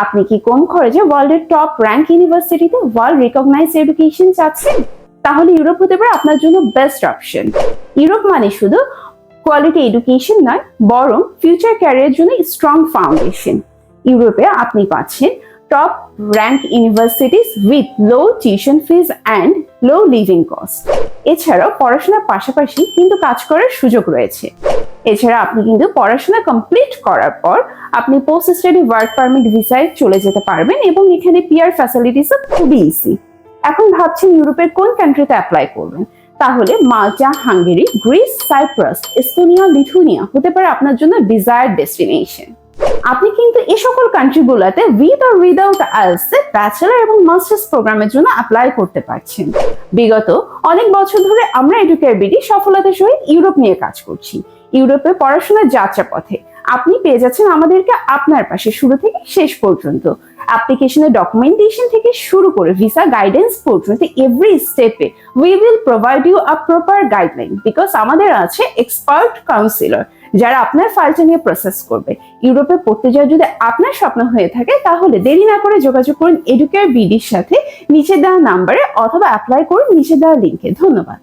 আপনি কি কম খরচে ওয়ার্ল্ডের টপ র্যাঙ্ক ইউনিভার্সিটিতে ওয়ার্ল্ড রিকগনাইজড এডুকেশন চাচ্ছেন? তাহলে ইউরোপ হতে পারে আপনার জন্য বেস্ট অপশন। ইউরোপ মানে শুধু কোয়ালিটি এডুকেশন নয়, বরং ফিউচার ক্যারিয়ারের জন্য স্ট্রং ফাউন্ডেশন। ইউরোপে আপনি পাচ্ছেন top rank universities with low tuition fees and low living cost. এছাড়াও পড়াশোনার পাশাপাশি কিন্তু কাজ করার সুযোগ রয়েছে। এছাড়া আপনি কিন্তু পড়াশোনা কমপ্লিট করার পর আপনি পোস্ট স্টাডি ওয়ার্ক পারমিট ভিসায় চলে যেতে পারবেন এবং এখানে পিআর ফ্যাসিলিটিসও খুবই ইজি। এখন ভাবছেন ইউরোপের কোন কান্ট্রিতে অ্যাপ্লাই করবেন? তাহলে Malta, Hungary, Greece, Cyprus, Estonia, Lithuania হতে পারে আপনার জন্য ডিজায়ার্ড ডেস্টিনেশন। আপনি কিন্তু এই সকল কান্ট্রিগুলোতে with or without IELTS bachelor এবং মাস্টার্স প্রোগ্রামের জন্য অ্যাপ্লাই করতে পারছেন। বিগত অনেক বছর ধরে আমরা এডুকেয়ার বিডি সফলতার সহিত ইউরোপ নিয়ে কাজ করছি। ইউরোপে পড়াশোনার যাত্রাপথে আপনি পেয়ে যাচ্ছেন আমাদেরকে আপনার পাশে শুরু থেকে শেষ পর্যন্ত। অ্যাপ্লিকেশনের ডকুমেন্টেশন থেকে শুরু করে ভিসা গাইডেন্স পর্যন্ত এভরি স্টেপে we will provide you a proper guideline, because আমাদের আছে এক্সপার্ট কাউন্সিলর যারা আপনার ফাইলটা নিয়ে প্রসেস করবে। ইউরোপে পড়তে যাওয়ার যদি আপনার স্বপ্ন হয়ে থাকে তাহলে দেরি না করে যোগাযোগ করুন এডুকেয়ার বিডির সাথে নিচে দেওয়া নাম্বারে, অথবা অ্যাপ্লাই করুন নিচে দেওয়া লিঙ্কে। ধন্যবাদ।